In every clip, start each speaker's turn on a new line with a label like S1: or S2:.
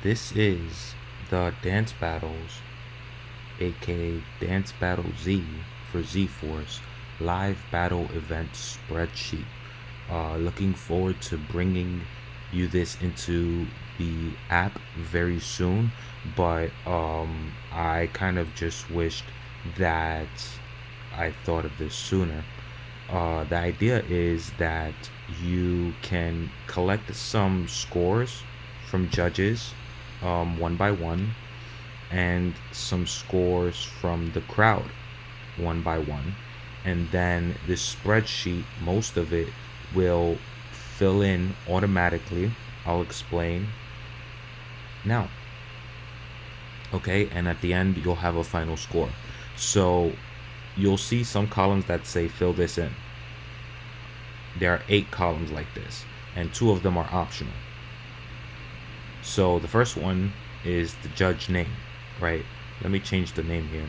S1: This is the Dance Battles, aka Dance Battle Z for Z Force, live battle event spreadsheet. Looking forward to bringing you this into the app very soon, but I kind of just wished that I thought of this sooner. The idea is that you can collect some scores from judges one by one, and some scores from the crowd one by one. And then this spreadsheet, most of it will fill in automatically. I'll explain now. Okay, and at the end, you'll have a final score. So you'll see some columns that say fill this in. There are 8 columns like this, and 2 of them are optional. So the first one is the judge name, right? Let me change the name here.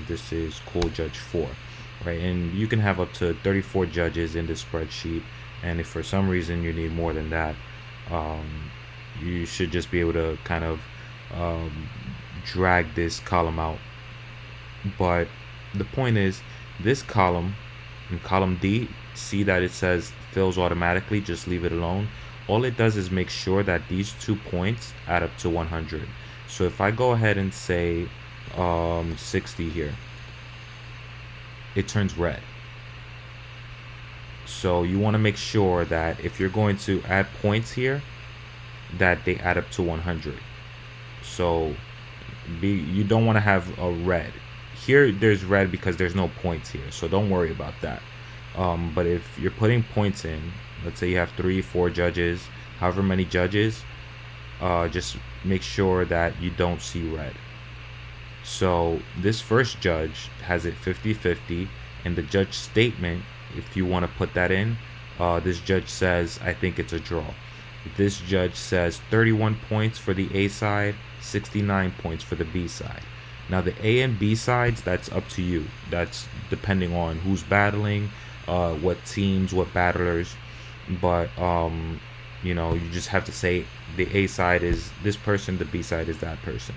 S1: This is Cool Judge 4, right? And you can have up to 34 judges in this spreadsheet. And if for some reason you need more than that, you should just be able to kind of um, drag this column out. But the point is, this column, in column D, see that it says fills automatically, just leave it alone. All it does is make sure that these 2 points add up to 100. So if I go ahead and say 60 here, it turns red. So you want to make sure that if you're going to add points here, that they add up to 100. So you don't want to have a red. Here there's red because there's no points here, so don't worry about that. But if you're putting points in, let's say you have 3, 4 judges, however many judges, just make sure that you don't see red. So this first judge has it 50-50, and the judge statement, if you want to put that in, this judge says, I think it's a draw. This judge says 31 points for the A side, 69 points for the B side. Now the A and B sides, that's up to you. That's depending on who's battling, what teams, what battlers. But you just have to say the A side is this person, the B side is that person.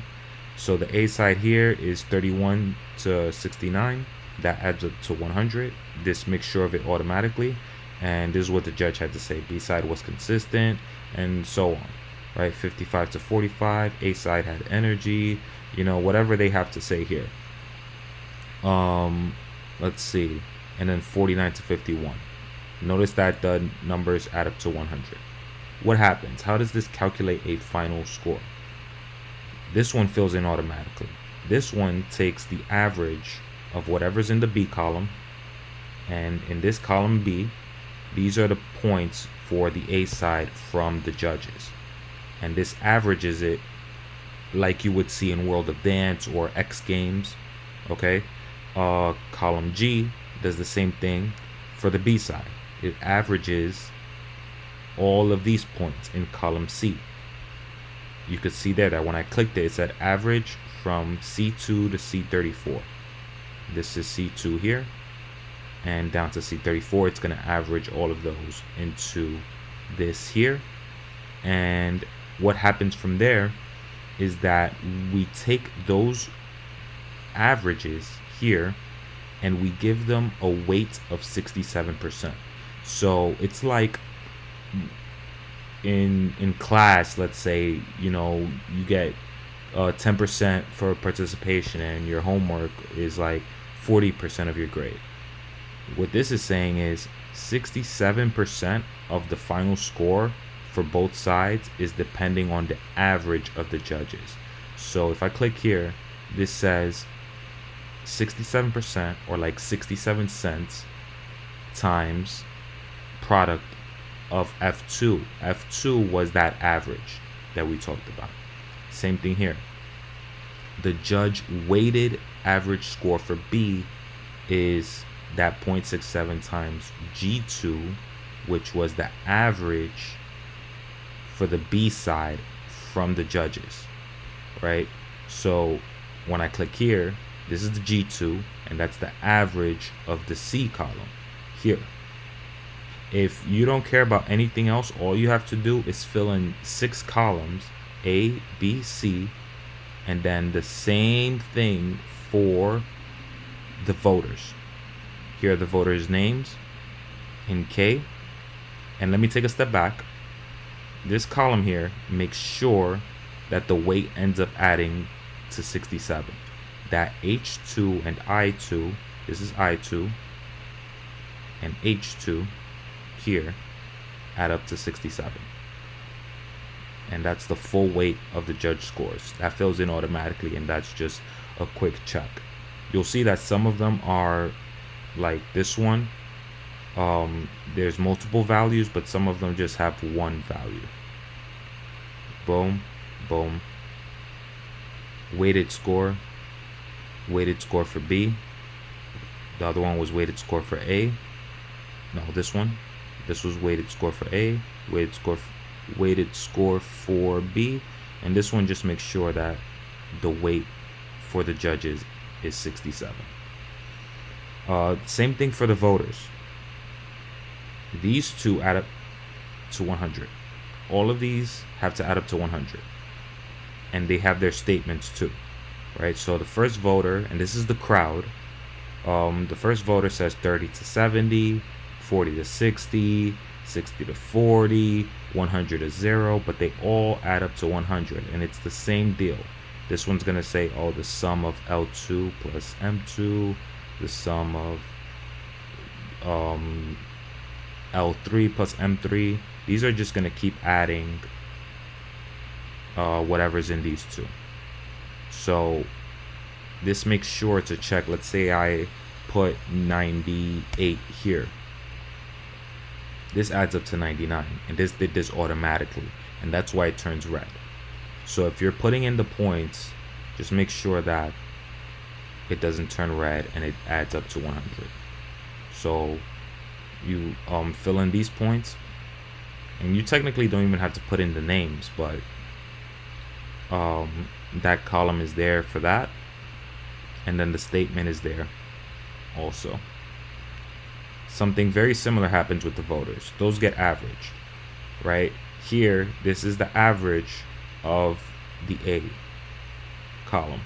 S1: So the A side here is 31 to 69. That adds up to 100. This makes sure of it automatically. And this is what the judge had to say. B side was consistent, and so on. Right? 55 to 45. A side had energy. Whatever they have to say here. Let's see. And then 49 to 51. Notice that the numbers add up to 100. What happens? How does this calculate a final score? This one fills in automatically. This one takes the average of whatever's in the B column, and in this column B, these are the points for the A side from the judges. And this averages it like you would see in World of Dance or X Games. Okay? Column G does the same thing for the B side. It averages all of these points in column C. You could see there that when I clicked it, it said average from C2 to C34. This is C2 here, and down to C34, it's going to average all of those into this here. And what happens from there is that we take those averages here and we give them a weight of 67%. So it's like in class, let's say, you get 10% for participation and your homework is like 40% of your grade. What this is saying is 67% of the final score for both sides is depending on the average of the judges. So if I click here, this says 67%, or like 67 cents, times product of F2. F2 was that average that we talked about. Same thing here. The judge weighted average score for B is that 0.67 times G2, which was the average for the B side from the judges, right? So when I click here, this is the G2, and that's the average of the C column here. If you don't care about anything else, all you have to do is fill in 6 columns, A, B, C, and then the same thing for the voters. Here are the voters' names in K. And let me take a step back. This column here makes sure that the weight ends up adding to 67. That H2 and I2, this is I2, and H2 here add up to 67. And that's the full weight of the judge scores. That fills in automatically, and that's just a quick check. You'll see that some of them are like this one. There's multiple values, but some of them just have one value. Boom, boom. Weighted score for B. The other one was weighted score for A. No, this was weighted score for A, weighted score for B, and this one just makes sure that the weight for the judges is 67. Same thing for the voters. These two add up to 100. All of these have to add up to 100. And they have their statements too, right? So the first voter, and this is the crowd, the first voter says 30 to 70, 40 to 60, 60 to 40, 100 to 0, but they all add up to 100, and it's the same deal. This one's going to say, oh, the sum of L2 plus M2, the sum of L3 plus M3. These are just going to keep adding whatever's in these two. So this makes sure to check. Let's say I put 98 here. This adds up to 99, and this did this automatically, and that's why it turns red. So if you're putting in the points, just make sure that it doesn't turn red and it adds up to 100. So you fill in these points, and you technically don't even have to put in the names, but that column is there for that, and then the statement is there also. Something very similar happens with the voters. Those get averaged, right? Here, this is the average of the A column.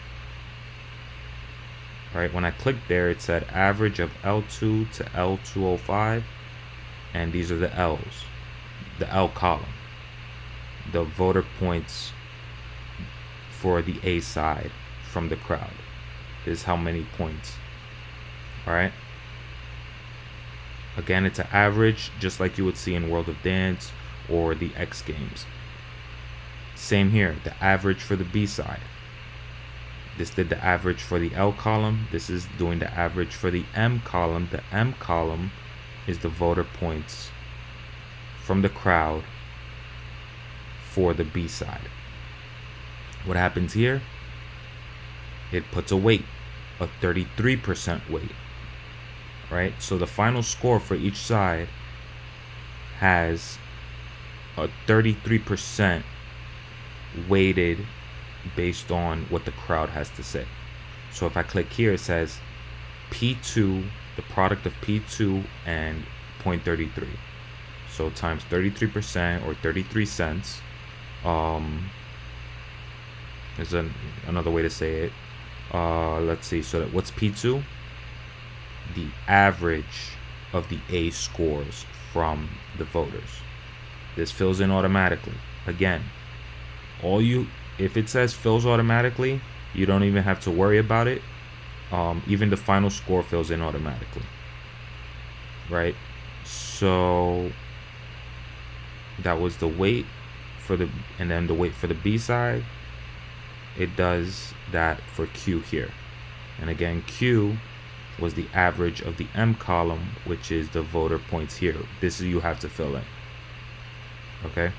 S1: Right, when I clicked there, it said average of L2 to L205, and these are the L's, the L column. The voter points for the A side from the crowd is how many points. All right. Again, it's an average, just like you would see in World of Dance or the X Games. Same here, the average for the B side. This did the average for the L column. This is doing the average for the M column. The M column is the voter points from the crowd for the B side. What happens here? It puts a weight, a 33% weight. Right? So the final score for each side has a 33% weighted based on what the crowd has to say. So if I click here, it says P2, the product of P2 and 0.33. So times 33% or 33 cents. There's another way to say it. Let's see. So what's P2? The average of the A scores from the voters. This fills in automatically. Again, if it says fills automatically, you don't even have to worry about it. Even the final score fills in automatically, right? So that was the weight for the, and then the weight for the B side. It does that for Q here, and again Q was the average of the M column, which is the voter points here. This is you have to fill in. Okay.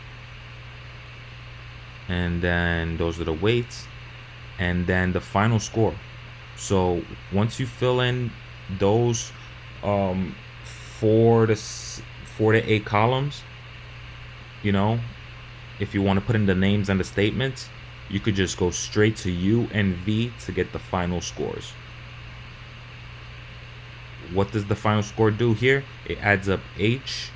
S1: And then those are the weights, and then the final score. So once you fill in those 4 to 8 columns, you know, if you want to put in the names and the statements, you could just go straight to U and V to get the final scores. What does the final score do here? It adds up H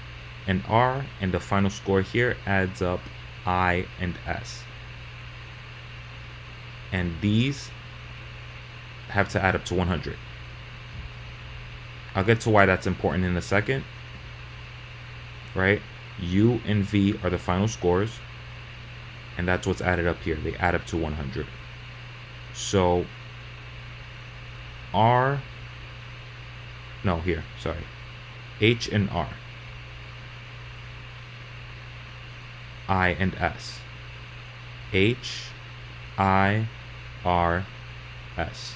S1: and R, and the final score here adds up I and S. And these have to add up to 100. I'll get to why that's important in a second, right? U and V are the final scores, and that's what's added up here. They add up to 100. So R, no, here, sorry. H and R, I and S. H, I, R, S.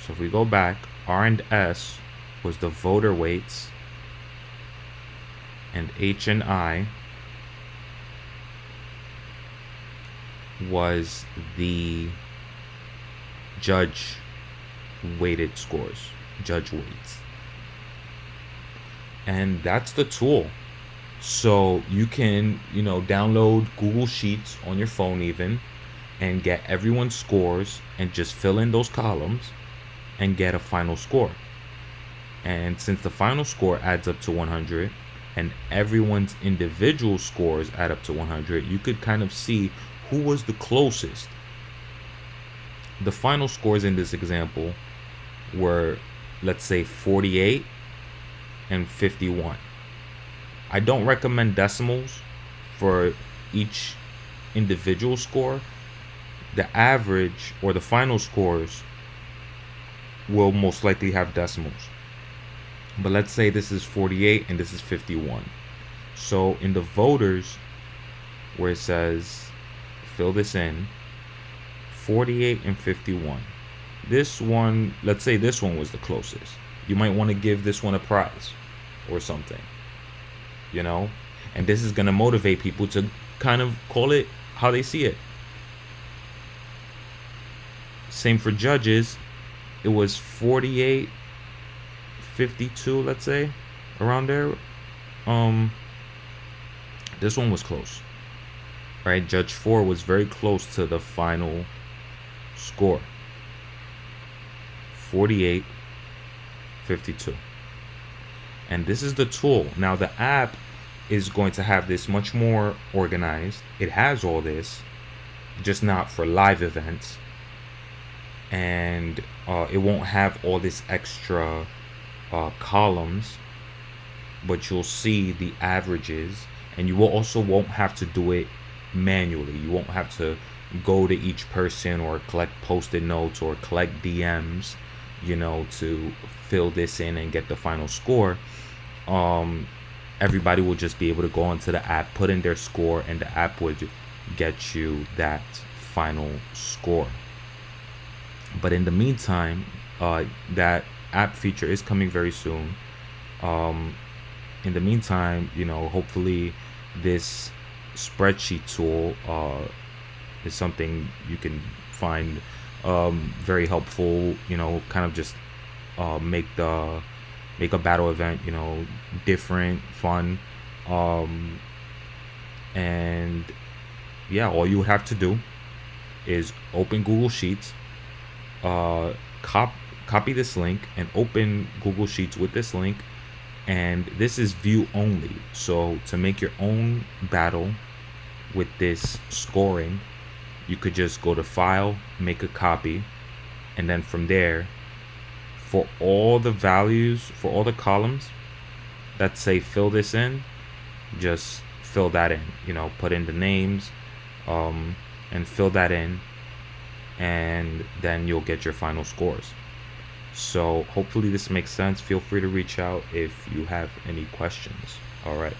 S1: So if we go back, R and S was the voter weights, and H and I was the judge weighted scores, judge weights. And that's the tool. So you can, download Google Sheets on your phone even, and get everyone's scores and just fill in those columns and get a final score. And since the final score adds up to 100 and everyone's individual scores add up to 100, you could kind of see who was the closest. The final scores in this example were, let's say, 48 and 51. I don't recommend decimals for each individual score. The average or the final scores will most likely have decimals. But let's say this is 48 and this is 51. So in the voters, where it says fill this in, 48 and 51. This one, let's say this one was the closest. You might want to give this one a prize or something, and this is going to motivate people to kind of call it how they see it. Same for judges. It was 48, 52, let's say, around there. This one was close, right? Judge 4 was very close to the final score. 48, 52. And this is the tool. Now the app is going to have this much more organized. It has all this, just not for live events. And it won't have all this extra columns, but you'll see the averages, and you won't have to do it manually. You won't have to go to each person or collect post-it notes or collect DMs, to fill this in and get the final score. Everybody will just be able to go onto the app, put in their score, and the app would get you that final score. But in the meantime, that app feature is coming very soon. In the meantime, hopefully this spreadsheet tool is something you can find very helpful. Kind of just make a battle event, different, fun, and yeah, all you would have to do is open Google Sheets, copy this link and open Google Sheets with this link. And this is view only. So to make your own battle with this scoring, you could just go to file, make a copy, and then from there, for all the values, for all the columns that say fill this in, just fill that in, put in the names, and fill that in, and then you'll get your final scores. So hopefully this makes sense. Feel free to reach out if you have any questions. All right.